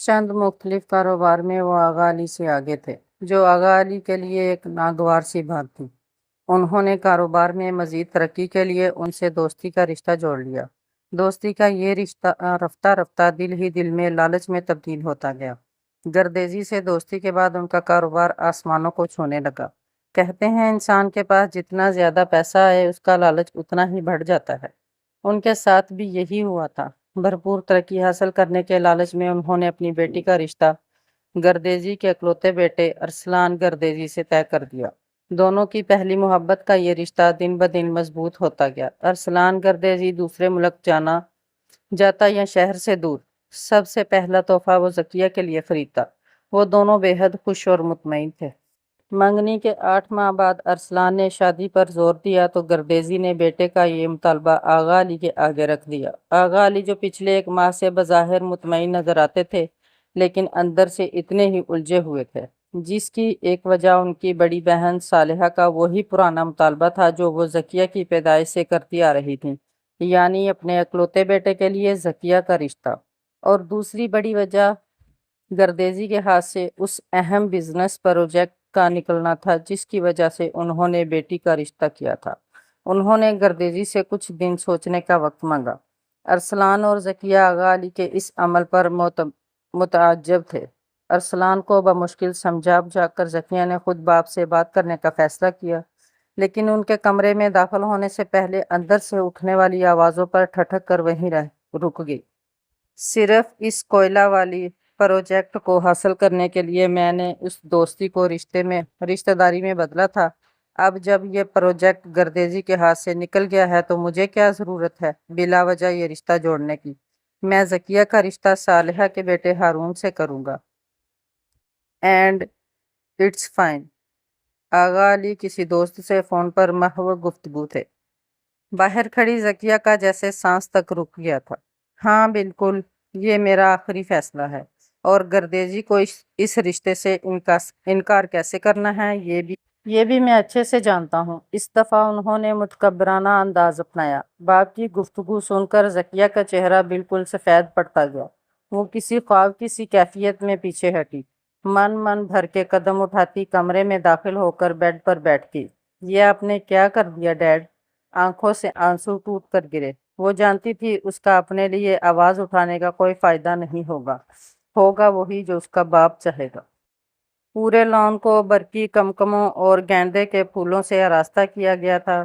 چند مختلف کاروبار میں وہ آغا علی سے آگے تھے، جو آغا علی کے لیے ایک ناگوار سی بات تھی۔ انہوں نے کاروبار میں مزید ترقی کے لیے ان سے دوستی کا رشتہ جوڑ لیا۔ دوستی کا یہ رشتہ رفتہ رفتہ دل ہی دل میں لالچ میں تبدیل ہوتا گیا۔ گردیزی سے دوستی کے بعد ان کا کاروبار آسمانوں کو چھونے لگا۔ کہتے ہیں انسان کے پاس جتنا زیادہ پیسہ ہے اس کا لالچ اتنا ہی بڑھ جاتا ہے۔ ان کے ساتھ بھی یہی ہوا تھا۔ بھرپور ترقی حاصل کرنے کے لالچ میں انہوں نے اپنی بیٹی کا رشتہ گردیزی کے اکلوتے بیٹے ارسلان گردیزی سے طے کر دیا۔ دونوں کی پہلی محبت کا یہ رشتہ دن بدن مضبوط ہوتا گیا۔ ارسلان گردیزی دوسرے ملک جانا جاتا یا شہر سے دور، سب سے پہلا تحفہ وہ ذکیہ کے لیے خریدتا۔ وہ دونوں بے حد خوش اور مطمئن تھے۔ منگنی کے 8 ماہ بعد ارسلان نے شادی پر زور دیا تو گردیزی نے بیٹے کا یہ مطالبہ آغا علی کے آگے رکھ دیا۔ آغا علی جو پچھلے 1 ماہ سے بظاہر مطمئن نظر آتے تھے لیکن اندر سے اتنے ہی الجھے ہوئے تھے، جس کی ایک وجہ ان کی بڑی بہن صالحہ کا وہی پرانا مطالبہ تھا جو وہ ذکیہ کی پیدائش سے کرتی آ رہی تھیں، یعنی اپنے اکلوتے بیٹے کے لیے ذکیہ کا رشتہ۔ اور دوسری بڑی وجہ گردیزی کے ہاتھ سے اس اہم بزنس پروجیکٹ کا نکلنا تھا جس کی وجہ سے انہوں نے بیٹی کا رشتہ کیا تھا۔ انہوں نے گردیزی سے کچھ دن سوچنے کا وقت مانگا۔ ارسلان اور ذکیہ آغا علی کے اس عمل پر متعجب تھے۔ ارسلان کو بمشکل سمجھا بجھا کر ذکیہ نے خود باپ سے بات کرنے کا فیصلہ کیا، لیکن ان کے کمرے میں داخل ہونے سے پہلے اندر سے اٹھنے والی آوازوں پر ٹھٹک کر وہیں رک گئی۔ صرف اس کوئلہ والی پروجیکٹ کو حاصل کرنے کے لیے میں نے اس دوستی کو رشتہ داری میں بدلا تھا۔ اب جب یہ پروجیکٹ گردیزی کے ہاتھ سے نکل گیا ہے تو مجھے کیا ضرورت ہے بلا وجہ یہ رشتہ جوڑنے کی؟ میں ذکیہ کا رشتہ صالحہ کے بیٹے ہارون سے کروں گا۔ And it's fine. Agha Ali کسی دوست سے فون پر محو گفتگو تھے۔ باہر کھڑی ذکیہ کا جیسے سانس تک رک گیا تھا۔ ہاں بالکل، یہ میرا آخری فیصلہ ہے، اور گردیزی کو اس رشتے سے انکار کیسے کرنا ہے یہ بھی میں اچھے سے جانتا ہوں۔ اس دفعہ انہوں نے متکبرانہ انداز اپنایا۔ باپ کی گفتگو سن کر ذکیہ کا چہرہ بالکل سفید پڑتا گیا۔ وہ کسی خواب کی سی کیفیت میں پیچھے ہٹی، من بھر کے قدم اٹھاتی کمرے میں داخل ہو کر بیڈ پر بیٹھ گئی۔ یہ آپ نے کیا کر دیا ڈیڈ؟ آنکھوں سے آنسو ٹوٹ کر گرے۔ وہ جانتی تھی اس کا اپنے لیے آواز اٹھانے کا کوئی فائدہ نہیں ہوگا وہی جو اس کا باپ چاہے گا۔ پورے لان کو برقی کمکموں اور گیندے کے پھولوں سے آراستہ کیا گیا تھا۔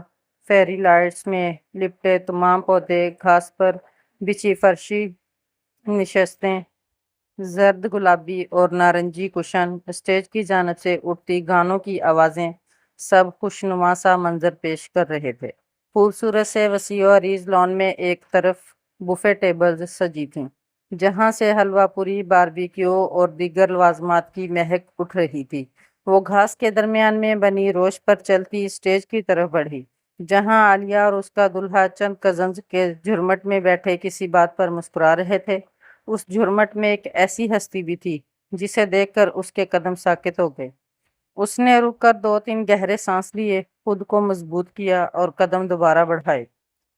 فیری لائٹس میں لپٹے تمام پودے، گھاس پر بچھی فرشی نشستیں، زرد گلابی اور نارنجی کشن، اسٹیج کی جانب سے اٹھتی گانوں کی آوازیں، سب خوشنما سا منظر پیش کر رہے تھے۔ خوبصورت سے وسیع و عریض لان میں ایک طرف بوفے ٹیبلز سجی تھیں، جہاں سے حلوہ پوری، باربیکیو اور دیگر لوازمات کی مہک اٹھ رہی تھی۔ وہ گھاس کے درمیان میں بنی روش پر چلتی اسٹیج کی طرف بڑھی، جہاں عالیہ اور اس کا دلہا چند کزنز کے جھرمٹ میں بیٹھے کسی بات پر مسکرا رہے تھے۔ اس جھرمٹ میں ایک ایسی ہستی بھی تھی جسے دیکھ کر اس کے قدم ساکت ہو گئے۔ اس نے رک کر 2-3 گہرے سانس لیے، خود کو مضبوط کیا اور قدم دوبارہ بڑھائے۔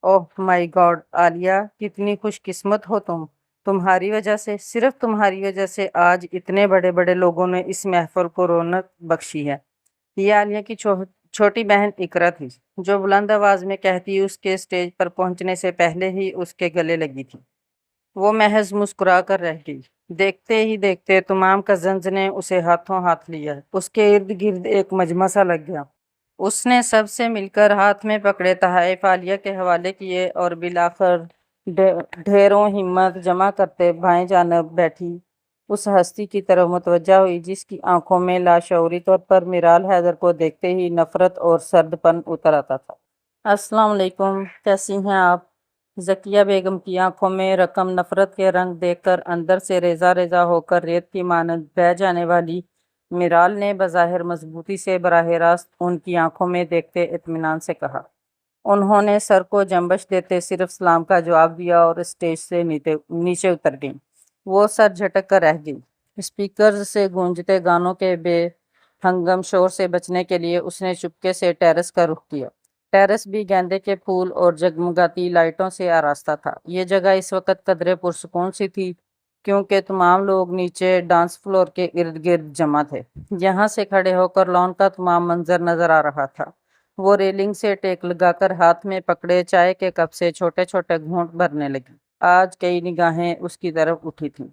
اوہ مائی گاڈ عالیہ، کتنی خوش قسمت ہو تم! تمہاری وجہ سے، صرف تمہاری وجہ سے آج اتنے بڑے بڑے لوگوں نے اس محفل کو رونق بخشی ہے۔ یہ عالیہ کی چھوٹی بہن اقرا تھی، جو بلند آواز میں کہتی اس کے اسٹیج پر پہنچنے سے پہلے ہی اس کے گلے لگی تھی۔ وہ محض مسکرا کر رہ گئی۔ دیکھتے ہی دیکھتے تمام کزنز نے اسے ہاتھوں ہاتھ لیا۔ اس کے ارد گرد ایک مجمع سا لگ گیا۔ اس نے سب سے مل کر ہاتھ میں پکڑے تحائف عالیہ کے حوالے کیے اور بالآخر ڈھیروں ہمت جمع کرتے بائیں جانب بیٹھی اس ہستی کی طرف متوجہ ہوئی جس کی آنکھوں میں لاشعوری طور پر میرال حیدر کو دیکھتے ہی نفرت اور سرد پن اتر آتا تھا۔ السلام علیکم، کیسی ہیں آپ؟ ذکیہ بیگم کی آنکھوں میں رقم نفرت کے رنگ دیکھ کر اندر سے ریزہ ریزہ ہو کر ریت کی مانند بہہ جانے والی میرال نے بظاہر مضبوطی سے براہ راست ان کی آنکھوں میں دیکھتے اطمینان سے کہا۔ انہوں نے سر کو جنبش دیتے صرف سلام کا جواب دیا اور اسٹیج سے نیچے اتر گئیں۔ وہ سر جھٹک کر رہ گئی۔ اسپیکرز سے گونجتے گانوں کے بے ہنگم شور سے بچنے کے لیے اس نے چپکے سے ٹیرس کا رخ کیا۔ ٹیرس بھی گیندے کے پھول اور جگمگاتی لائٹوں سے آراستہ تھا۔ یہ جگہ اس وقت قدرے پرسکون سی تھی، کیونکہ تمام لوگ نیچے ڈانس فلور کے ارد گرد جمع تھے۔ یہاں سے کھڑے ہو کر لان کا تمام منظر نظر آ رہا تھا۔ وہ ریلنگ سے ٹیک لگا کر ہاتھ میں پکڑے چائے کے کپ سے چھوٹے چھوٹے گھونٹ بھرنے لگی۔ آج کئی نگاہیں اس کی طرف اٹھی تھیں،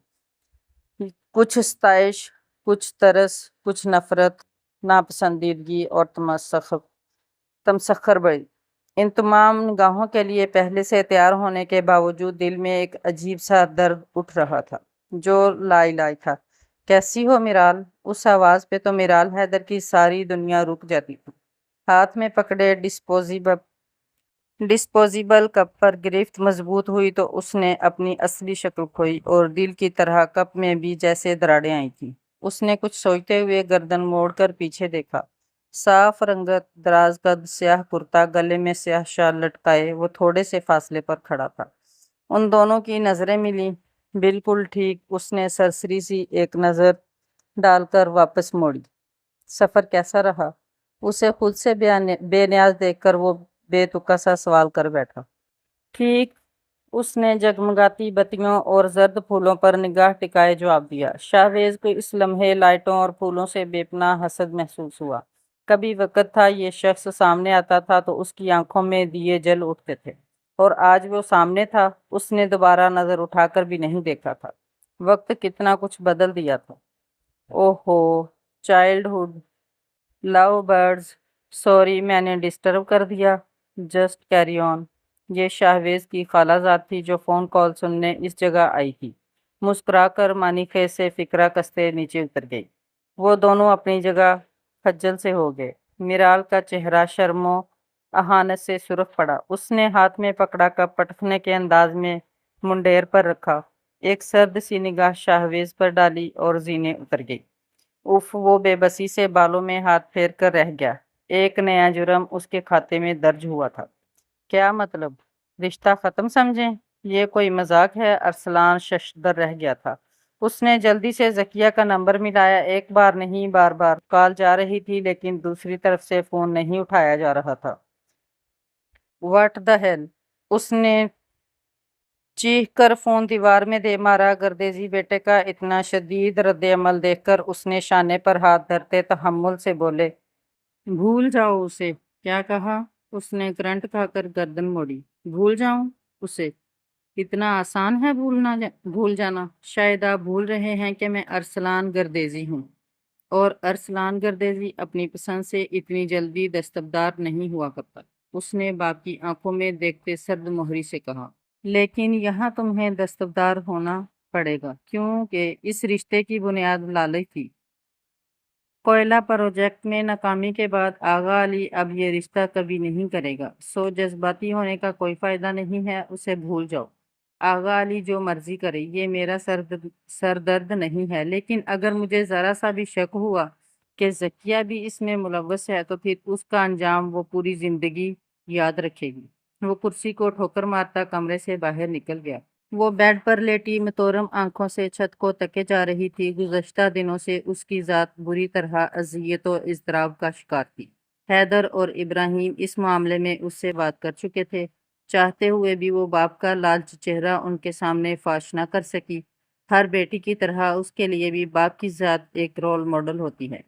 کچھ ستائش، کچھ ترس، کچھ نفرت، ناپسندیدگی اور تمسخر بڑی۔ ان تمام نگاہوں کے لیے پہلے سے تیار ہونے کے باوجود دل میں ایک عجیب سا درد اٹھ رہا تھا جو لا علاج تھا۔ کیسی ہو میرال؟ اس آواز پہ تو میرال حیدر کی ساری دنیا رک جاتی تھی۔ ہاتھ میں پکڑے ڈسپوزیبل کپ پر گرفت مضبوط ہوئی تو اس نے اپنی اصلی شکل کھوئی اور دل کی طرح کپ میں بھی جیسے دراڑیں آئی تھیں۔ اس نے کچھ سوچتے ہوئے گردن موڑ کر پیچھے دیکھا۔ صاف رنگت، دراز قد، سیاہ کرتا، گلے میں سیاہ شال لٹکائے وہ تھوڑے سے فاصلے پر کھڑا تھا۔ ان دونوں کی نظریں ملیں۔ بالکل ٹھیک، اس نے سرسری سی ایک نظر ڈال کر واپس موڑی۔ سفر کیسا رہا؟ اسے خود سے بے نیاز دیکھ کر وہ بے تکا سا سوال کر بیٹھا۔ ٹھیک، اس نے جگمگاتی بتیوں اور زرد پھولوں پر نگاہ ٹکائے جواب دیا۔ شاہویز کو اس لمحے لائٹوں اور پھولوں سے بے پناہ حسد محسوس ہوا۔ کبھی وقت تھا یہ شخص سامنے آتا تھا تو اس کی آنکھوں میں دیے جل اٹھتے تھے، اور آج وہ سامنے تھا، اس نے دوبارہ نظر اٹھا کر بھی نہیں دیکھا تھا۔ وقت کتنا کچھ بدل دیا تھا۔ اوہو، چائلڈ ہوڈ، لو برڈز، سوری میں نے ڈسٹرب کر دیا۔ Just carry on. یہ شاہویز کی خالہ زاد تھی جو فون کال سننے اس جگہ آئی تھی۔ مسکرا کر مانی خیز سے فکرہ کستے نیچے اتر گئی۔ وہ دونوں اپنی جگہ خجل سے ہو گئے۔ میرال کا چہرہ شرم و اہانت سے سرخ پڑا۔ اس نے ہاتھ میں پکڑا کپ پٹکنے کے انداز میں منڈیر پر رکھا، ایک سرد سی نگاہ شاہویز پر ڈالی اور زینے اتر گئی۔ اف، وہ بے بسی سے بالوں میں ہاتھ پھیر کر رہ گیا۔ ایک نیا جرم اس کے کھاتے میں درج ہوا تھا۔ کیا مطلب؟ رشتہ ختم سمجھیں؟ یہ کوئی مذاق ہے؟ ارسلان ششدر رہ گیا تھا۔ اس نے جلدی سے ذکیہ کا نمبر ملایا۔ ایک بار نہیں، بار بار کال جا رہی تھی لیکن دوسری طرف سے فون نہیں اٹھایا جا رہا تھا۔ What the hell? اس نے چیخ کر فون دیوار میں دے مارا۔ گردیزی بیٹے کا اتنا شدید رد عمل دیکھ کر اس نے شانے پر ہاتھ دھرتے تحمل سے بولے، بھول جاؤ اسے۔ کیا کہا؟ اس نے کرنٹ کھا کر گردن موڑی۔ بھول جاؤں اسے؟ اتنا آسان ہے بھول جانا؟ شاید آپ بھول رہے ہیں کہ میں ارسلان گردیزی ہوں، اور ارسلان گردیزی اپنی پسند سے اتنی جلدی دستبردار نہیں ہوا کرتا۔ اس نے باپ کی آنکھوں میں دیکھتے سرد مہری سے کہا، لیکن یہاں تمہیں دستبردار ہونا پڑے گا کیونکہ اس رشتے کی بنیاد لالچ تھی۔ کوئلہ پروجیکٹ میں ناکامی کے بعد آغا علی اب یہ رشتہ کبھی نہیں کرے گا، سو جذباتی ہونے کا کوئی فائدہ نہیں ہے، اسے بھول جاؤ۔ آغا علی جو مرضی کرے، یہ میرا سردرد نہیں ہے، لیکن اگر مجھے ذرا سا بھی شک ہوا کہ ذکیہ بھی اس میں ملوث ہے تو پھر اس کا انجام وہ پوری زندگی یاد رکھے گی۔ وہ کرسی کو ٹھوکر مارتا کمرے سے باہر نکل گیا۔ وہ بیڈ پر لیٹی متورم آنکھوں سے چھت کو تکے جا رہی تھی۔ گزشتہ دنوں سے اس کی ذات بری طرح اذیت و اضطراب کا شکار تھی۔ حیدر اور ابراہیم اس معاملے میں اس سے بات کر چکے تھے۔ چاہتے ہوئے بھی وہ باپ کا لالچ چہرہ ان کے سامنے فاش نہ کر سکی۔ ہر بیٹی کی طرح اس کے لیے بھی باپ کی ذات ایک رول ماڈل ہوتی ہے،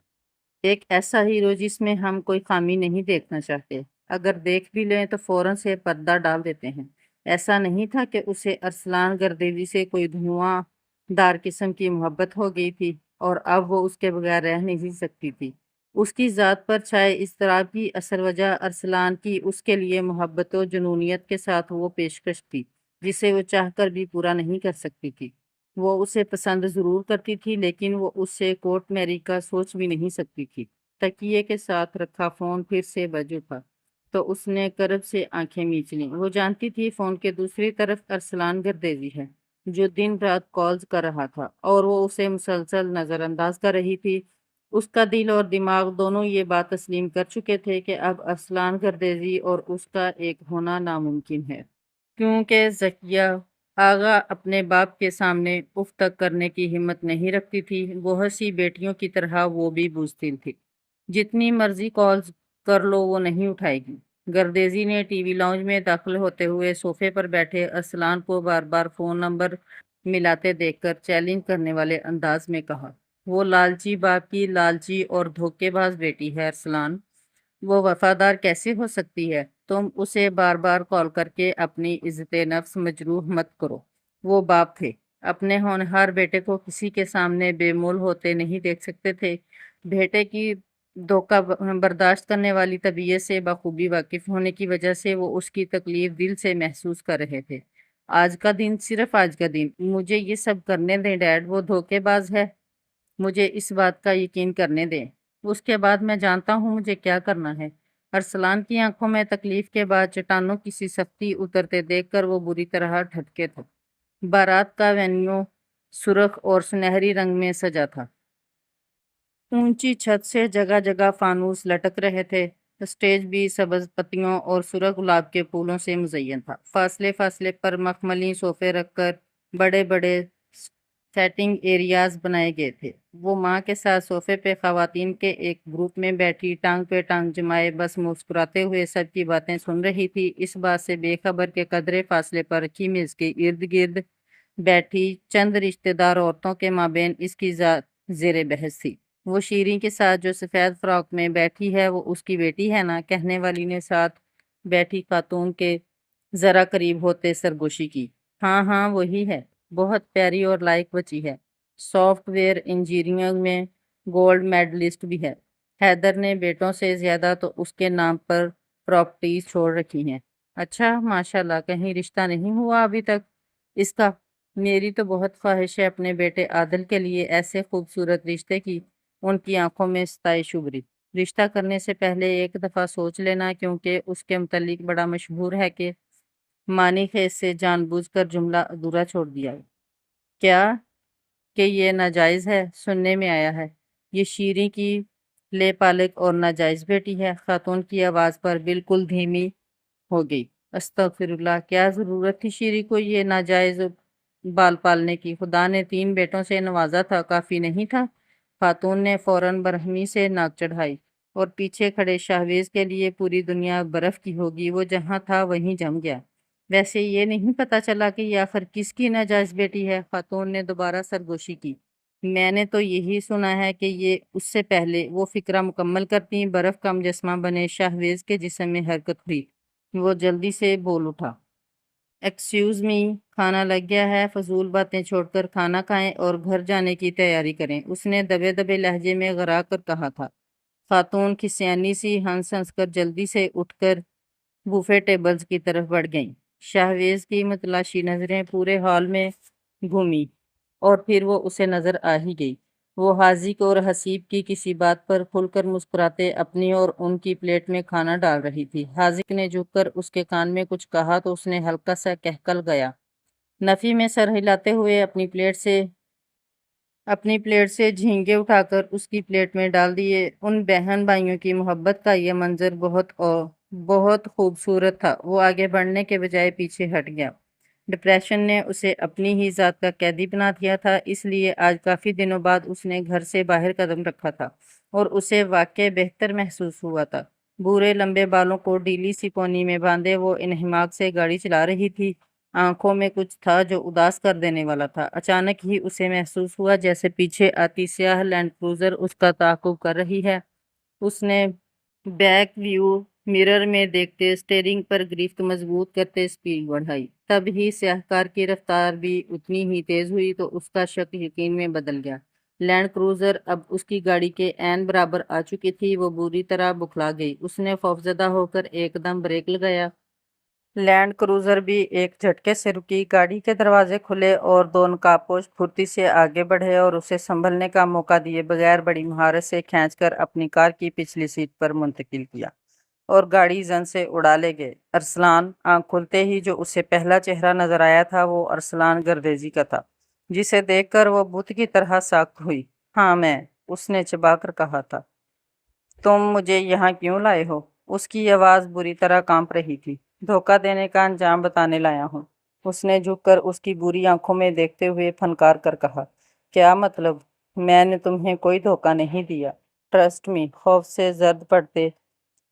ایک ایسا ہیرو جس میں ہم کوئی خامی نہیں دیکھنا چاہتے، اگر دیکھ بھی لیں تو فوراً سے پردہ ڈال دیتے ہیں۔ ایسا نہیں تھا کہ اسے ارسلان گردیزی سے کوئی دھواں دار قسم کی محبت ہو گئی تھی اور اب وہ اس کے بغیر رہ نہیں سکتی تھی۔ اس کی ذات پر چھائے اضطراب کی اصل وجہ ارسلان کی اس کے لیے محبت و جنونیت کے ساتھ وہ پیشکش تھی جسے وہ چاہ کر بھی پورا نہیں کر سکتی تھی۔ وہ اسے پسند ضرور کرتی تھی لیکن وہ اس سے کورٹ میری کا سوچ بھی نہیں سکتی تھی۔ تکیے کے ساتھ رکھا فون پھر سے بج اٹھا تو اس نے کرب سے آنکھیں میچ لیں۔ وہ جانتی تھی فون کے دوسری طرف ارسلان گردیزی ہے جو دن رات کالز کر رہا تھا اور وہ اسے مسلسل نظر انداز کر رہی تھی۔ اس کا دل اور دماغ دونوں یہ بات تسلیم کر چکے تھے کہ اب ارسلان گردیزی اور اس کا ایک ہونا ناممکن ہے، کیونکہ ذکیہ آغا اپنے باپ کے سامنے اف تک کرنے کی ہمت نہیں رکھتی تھی۔ بہت سی بیٹیوں کی طرح وہ بھی بزدل تھی، جتنی مرضی کالز کر لو وہ نہیں اٹھائے گی۔ گردیزی نے ٹی وی لاؤنج میں داخل ہوتے ہوئے صوفے پر بیٹھے ارسلان کو بار بار فون نمبر ملاتے دیکھ کر چیلنج کرنے والے انداز میں کہا، وہ لالچی باپ کی لالچی اور دھوکے باز بیٹی ہے ارسلان، وہ وفادار کیسے ہو سکتی ہے؟ تم اسے بار بار کال کر کے اپنی عزت نفس مجروح مت کرو۔ وہ باپ تھے، اپنے ہونہار بیٹے کو کسی کے سامنے بے مول ہوتے نہیں دیکھ سکتے تھے۔ بیٹے کی دھوکہ برداشت کرنے والی طبیعت سے بخوبی واقف ہونے کی وجہ سے وہ اس کی تکلیف دل سے محسوس کر رہے تھے۔ آج کا دن، صرف آج کا دن، مجھے یہ سب کرنے دیں ڈیڈ، وہ دھوکے باز ہے، مجھے اس بات کا یقین کرنے دیں، اس کے بعد میں جانتا ہوں مجھے کیا کرنا ہے۔ ارسلان کی آنکھوں میں تکلیف کے بعد چٹانوں کی سی سختی اترتے دیکھ کر وہ بری طرح ٹھٹکے تھے۔ بارات کا وینیو سرخ اور سنہری رنگ میں سجا تھا۔ اونچی چھت سے جگہ جگہ فانوس لٹک رہے تھے۔ اسٹیج بھی سبز پتیوں اور سرخ گلاب کے پھولوں سے مزین تھا۔ فاصلے فاصلے پر مخملی صوفے رکھ کر بڑے بڑے سیٹنگ ایریاز بنائے گئے تھے۔ وہ ماں کے ساتھ صوفے پہ خواتین کے ایک گروپ میں بیٹھی ٹانگ پہ ٹانگ جمائے بس مسکراتے ہوئے سب کی باتیں سن رہی تھی، اس بات سے بے خبر کے قدرے فاصلے پر رکھی میز کے ارد گرد بیٹھی چند رشتہ دار عورتوں کے مابین اس کی ذات زیر بحث تھی۔ وہ شیریں کے ساتھ جو سفید فراک میں بیٹھی ہے وہ اس کی بیٹی ہے نا؟ کہنے والی نے ساتھ بیٹھی خاتون کے ذرا قریب ہوتے سرگوشی کی۔ ہاں ہاں وہی ہے، بہت پیاری اور لائق بچی ہے، سافٹ ویئر انجینئرنگ میں گولڈ میڈلسٹ بھی ہے۔ حیدر نے بیٹوں سے زیادہ تو اس کے نام پر پراپرٹیز چھوڑ رکھی ہیں۔ اچھا، ماشاءاللہ، کہیں رشتہ نہیں ہوا ابھی تک اس کا؟ میری تو بہت خواہش ہے اپنے بیٹے عادل کے لیے ایسے خوبصورت رشتے کی۔ ان کی آنکھوں میں ستائش ابھری۔ رشتہ کرنے سے پہلے ایک دفعہ سوچ لینا، کیونکہ اس کے متعلق بڑا مشہور ہے کہ مانی خیز سے جان بوجھ کر جملہ ادھورا چھوڑ دیا۔ کیا کہ یہ ناجائز ہے؟ سننے میں آیا ہے یہ شیریں کی لے پالک اور ناجائز بیٹی ہے۔ خاتون کی آواز پر بالکل دھیمی ہو گئی۔ استغفر اللہ، کیا ضرورت تھی شیریں کو یہ ناجائز بال پالنے کی؟ خدا نے 3 بیٹوں سے نوازا تھا، کافی نہیں تھا؟ خاتون نے فوراً برہمی سے ناک چڑھائی، اور پیچھے کھڑے شاہویز کے لیے پوری دنیا برف کی ہوگی، وہ جہاں تھا وہیں جم گیا۔ ویسے یہ نہیں پتا چلا کہ یہ آخر کس کی ناجائز بیٹی ہے؟ خاتون نے دوبارہ سرگوشی کی۔ میں نے تو یہی سنا ہے کہ یہ اس سے پہلے وہ فقرہ مکمل کرتی برف کا مجسمہ بنے شاہویز کے جسم میں حرکت ہوئی۔ وہ جلدی سے بول اٹھا، ایکسکیوز می، کھانا لگ گیا ہے، فضول باتیں چھوڑ کر کھانا کھائیں اور گھر جانے کی تیاری کریں، اس نے دبے دبے لہجے میں غرا کر کہا تھا۔ خاتون کھسیانی سی ہنس ہنس کر جلدی سے اٹھ کر بوفے ٹیبلز کی طرف بڑھ گئیں۔ شاہویز کی متلاشی نظریں پورے ہال میں گھومی اور پھر وہ اسے نظر آ ہی گئی۔ وہ حاذق اور حسیب کی کسی بات پر کھل کر مسکراتے اپنی اور ان کی پلیٹ میں کھانا ڈال رہی تھی۔ حاذق نے جھک کر اس کے کان میں کچھ کہا تو اس نے ہلکا سا کہکل گیا۔ نفی میں سر ہلاتے ہوئے اپنی پلیٹ سے جھینگے اٹھا کر اس کی پلیٹ میں ڈال دیے۔ ان بہن بھائیوں کی محبت کا یہ منظر بہت خوبصورت تھا۔ وہ آگے بڑھنے کے بجائے پیچھے ہٹ گیا۔ ڈپریشن نے اسے اپنی ہی ذات کا قیدی بنا دیا تھا، اس لیے آج کافی دنوں بعد اس نے گھر سے باہر قدم رکھا تھا اور اسے واقعی بہتر محسوس ہوا تھا۔ بورے لمبے بالوں کو ڈھیلی سی پونی میں باندھے وہ انہماک سے گاڑی چلا رہی تھی۔ آنکھوں میں کچھ تھا جو اداس کر دینے والا تھا۔ اچانک ہی اسے محسوس ہوا جیسے پیچھے آتی سیاہ لینڈ کروزر اس کا تعاقب کر رہی ہے۔ اس نے بیک ویو مرر میں دیکھتے اسٹیئرنگ پر گرفت مضبوط کرتے سپیڈ بڑھائی۔ تب ہی سیاہکار کی رفتار بھی اتنی ہی تیز ہوئی تو اس کا شک یقین میں بدل گیا۔ لینڈ کروزر اب اس کی گاڑی کے عین برابر آ چکی تھی۔ وہ بری طرح بکھلا گئی۔ اس نے خوفزدہ ہو کر ایک دم بریک لگایا۔ لینڈ کروزر بھی ایک جھٹکے سے رکی۔ گاڑی کے دروازے کھلے اور 2 نقابپوش پھرتی سے آگے بڑھے اور اسے سنبھلنے کا موقع دیے بغیر بڑی مہارت سے کھینچ کر اپنی کار کی پچھلی سیٹ پر منتقل کیا اور گاڑی زن سے اڑا لے گئے۔ ارسلان! آنکھ کھلتے ہی جو اسے پہلا چہرہ نظر آیا تھا وہ ارسلان گردیزی کا تھا، جسے دیکھ کر وہ بت کی طرح ساکت ہوئی۔ ہاں میں، اس نے چبا کر کہا تھا۔ تم مجھے یہاں کیوں لائے ہو؟ اس کی آواز بری طرح کانپ رہی تھی۔ دھوکہ دینے کا انجام بتانے لایا ہوں، اس نے جھک کر اس کی بری آنکھوں میں دیکھتے ہوئے پھنکار کر کہا۔ کیا مطلب؟ میں نے تمہیں کوئی دھوکہ نہیں دیا، ٹرسٹ می۔ خوف سے زرد پڑتے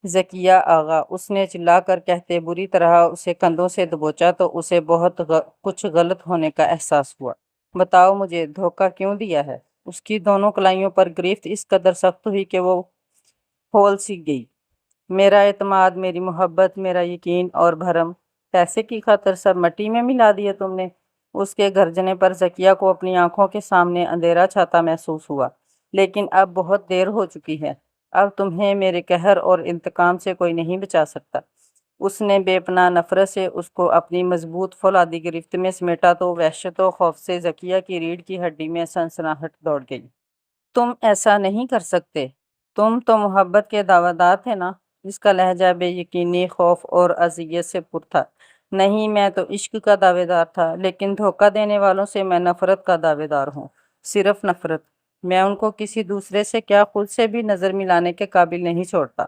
ذکیہ آغا، اس نے چلا کر کہتے بری طرح اسے کندھوں سے دبوچا تو اسے بہت کچھ غلط ہونے کا احساس ہوا۔ بتاؤ مجھے دھوکہ کیوں دیا ہے؟ اس کی دونوں کلائیوں پر گرفت اس قدر سخت ہوئی کہ وہ پھول سی گئی۔ میرا اعتماد، میری محبت، میرا یقین اور بھرم، پیسے کی خاطر سب مٹی میں ملا دیے تم نے۔ اس کے گرجنے پر ذکیہ کو اپنی آنکھوں کے سامنے اندھیرا چھاتا محسوس ہوا۔ لیکن اب بہت دیر ہو چکی ہے، اب تمہیں میرے قہر اور انتقام سے کوئی نہیں بچا سکتا۔ اس نے بے پناہ نفرت سے اس کو اپنی مضبوط فولادی گرفت میں سمیٹا تو وحشت و خوف سے ذکیہ کی ریڑھ کی ہڈی میں سنسناہٹ دوڑ گئی۔ تم ایسا نہیں کر سکتے، تم تو محبت کے دعویٰ دار تھے نا؟ اس کا لہجہ بے یقینی، خوف اور اذیت سے پر تھا۔ نہیں، میں تو عشق کا دعوے دار تھا، لیکن دھوکہ دینے والوں سے میں نفرت کا دعوے دار ہوں، صرف نفرت۔ میں ان کو کسی دوسرے سے کیا خود سے بھی نظر ملانے کے قابل نہیں چھوڑتا۔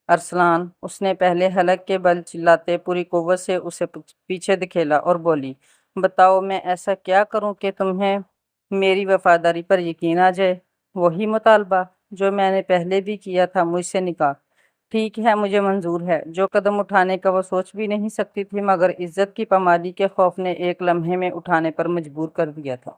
ارسلان، اس نے پہلے حلق کے بل چلاتے پوری قوت سے اسے پیچھے دھکیلا اور بولی، بتاؤ میں ایسا کیا کروں کہ تمہیں میری وفاداری پر یقین آ جائے؟ وہی مطالبہ جو میں نے پہلے بھی کیا تھا، مجھ سے نکاح۔ ٹھیک ہے، مجھے منظور ہے۔ جو قدم اٹھانے کا وہ سوچ بھی نہیں سکتی تھی، مگر عزت کی پامالی کے خوف نے ایک لمحے میں اٹھانے پر مجبور کر دیا تھا۔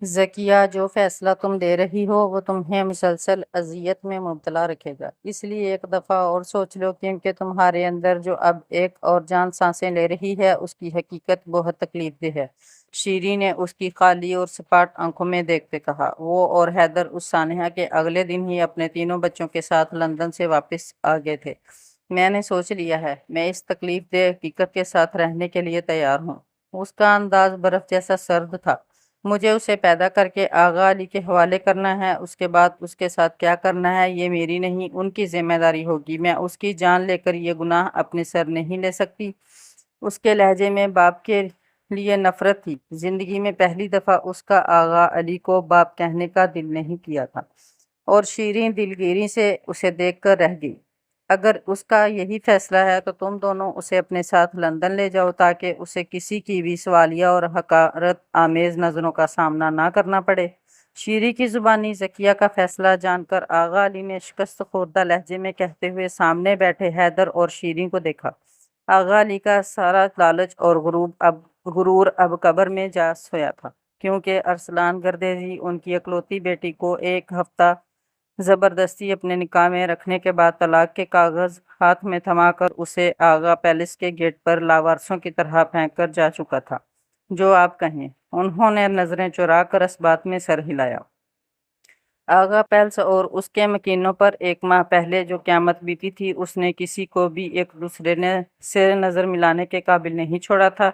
ذکیہ، جو فیصلہ تم دے رہی ہو وہ تمہیں مسلسل اذیت میں مبتلا رکھے گا، اس لیے ایک دفعہ اور سوچ لو، کیونکہ تمہارے اندر جو اب ایک اور جان سانسیں لے رہی ہے اس کی حقیقت بہت تکلیف دہ ہے۔ شیریں نے اس کی خالی اور سپاٹ آنکھوں میں دیکھتے کہا۔ وہ اور حیدر اس سانحہ کے اگلے دن ہی اپنے تینوں بچوں کے ساتھ لندن سے واپس آ گئے تھے۔ میں نے سوچ لیا ہے، میں اس تکلیف دہ حقیقت کے ساتھ رہنے کے لیے تیار ہوں۔ اس کا انداز برف جیسا سرد تھا۔ مجھے اسے پیدا کر کے آغا علی کے حوالے کرنا ہے، اس کے بعد اس کے ساتھ کیا کرنا ہے یہ میری نہیں، ان کی ذمہ داری ہوگی۔ میں اس کی جان لے کر یہ گناہ اپنے سر نہیں لے سکتی۔ اس کے لہجے میں باپ کے لیے نفرت تھی۔ زندگی میں پہلی دفعہ اس کا آغا علی کو باپ کہنے کا دل نہیں کیا تھا، اور شیریں دلگیری سے اسے دیکھ کر رہ گئی۔ اگر اس کا یہی فیصلہ ہے تو تم دونوں اسے اپنے ساتھ لندن لے جاؤ تاکہ اسے کسی کی بھی سوالیہ اور حقارت آمیز نظروں کا سامنا نہ کرنا پڑے۔ شیریں کی زبانی ذکیہ کا فیصلہ جان کر آغا علی نے شکست خوردہ لہجے میں کہتے ہوئے سامنے بیٹھے حیدر اور شیریں کو دیکھا۔ آغا علی کا سارا لالچ اور غرور اب قبر میں جا سویا تھا، کیونکہ ارسلان گردیزی ان کی اکلوتی بیٹی کو ایک ہفتہ زبردستی اپنے نکاح میں رکھنے کے بعد طلاق کے کاغذ ہاتھ میں تھما کر اسے آغا پیلس کے گیٹ پر لاوارثوں کی طرح پھینک کر جا چکا تھا۔ جو آپ کہیں۔ انہوں نے نظریں چرا کر اس بات میں سر ہلایا۔ آغا پیلس اور اس کے مکینوں پر ایک ماہ پہلے جو قیامت بیتی تھی، اس نے کسی کو بھی ایک دوسرے سے نظر ملانے کے قابل نہیں چھوڑا تھا۔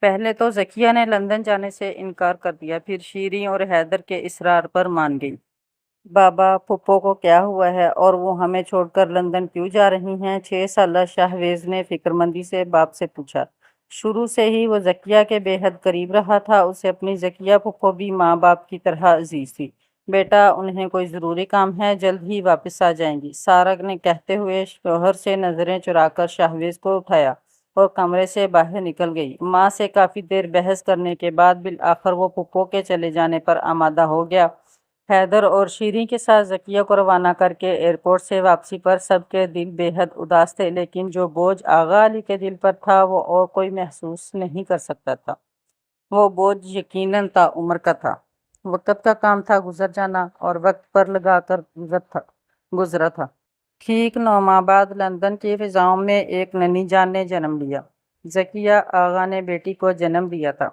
پہلے تو ذکیہ نے لندن جانے سے انکار کر دیا، پھر شیریں اور حیدر کے اصرار پر مان گئی۔ بابا، پھپھو کو کیا ہوا ہے اور وہ ہمیں چھوڑ کر لندن کیوں جا رہی ہیں؟ 6 سالہ شاہویز نے فکرمندی سے باپ سے پوچھا۔ شروع سے ہی وہ ذکیہ کے بے حد قریب رہا تھا، اسے اپنی ذکیہ پھپھو بھی ماں باپ کی طرح عزیز تھی۔ بیٹا، انہیں کوئی ضروری کام ہے، جلد ہی واپس آ جائیں گی، سارہ نے کہتے ہوئے شوہر سے نظریں چرا کر شاہویز کو اٹھایا اور کمرے سے باہر نکل گئی۔ ماں سے کافی دیر بحث کرنے کے بعد بالآخر وہ پھپھو کے چلے جانے پر آمادہ ہو گیا۔ حیدر اور شیریں کے ساتھ ذکیہ کو روانہ کر کے ایئرپورٹ سے واپسی پر سب کے دل بے حد اداس تھے، لیکن جو بوجھ آغا علی کے دل پر تھا وہ اور کوئی محسوس نہیں کر سکتا تھا۔ وہ بوجھ یقیناً تا عمر کا تھا۔ وقت کا کام تھا گزر جانا، اور وقت پر لگا کر گزرا تھا۔ ٹھیک 9 ماہ بعد لندن کی فضاؤں میں ایک ننھی جان نے جنم لیا۔ ذکیہ آغا نے بیٹی کو جنم دیا تھا۔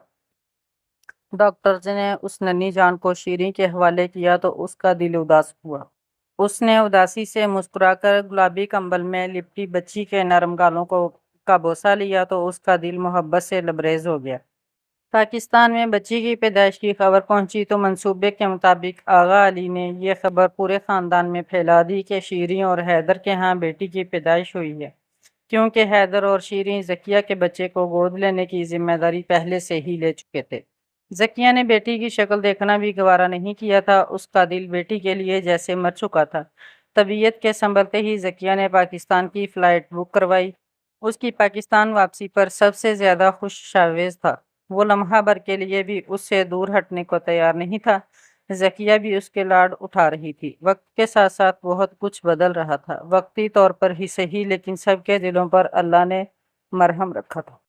ڈاکٹرز نے اس ننھی جان کو شیریں کے حوالے کیا تو اس کا دل اداس ہوا۔ اس نے اداسی سے مسکرا کر گلابی کمبل میں لپٹی بچی کے نرم گالوں کا بوسہ لیا تو اس کا دل محبت سے لبریز ہو گیا۔ پاکستان میں بچی کی پیدائش کی خبر پہنچی تو منصوبے کے مطابق آغا علی نے یہ خبر پورے خاندان میں پھیلا دی کہ شیریں اور حیدر کے ہاں بیٹی کی پیدائش ہوئی ہے، کیونکہ حیدر اور شیریں ذکیہ کے بچے کو گود لینے کی ذمہ داری پہلے سے ہی لے چکے تھے۔ ذکیہ نے بیٹی کی شکل دیکھنا بھی گوارا نہیں کیا تھا، اس کا دل بیٹی کے لیے جیسے مر چکا تھا۔ طبیعت کے سنبھلتے ہی ذکیہ نے پاکستان کی فلائٹ بک کروائی۔ اس کی پاکستان واپسی پر سب سے زیادہ خوش شاہویز تھا۔ وہ لمحہ بھر کے لیے بھی اس سے دور ہٹنے کو تیار نہیں تھا۔ ذکیہ بھی اس کے لاڈ اٹھا رہی تھی۔ وقت کے ساتھ ساتھ بہت کچھ بدل رہا تھا، وقتی طور پر ہی صحیح، لیکن سب کے دلوں پر اللہ نے مرہم رکھا تھا۔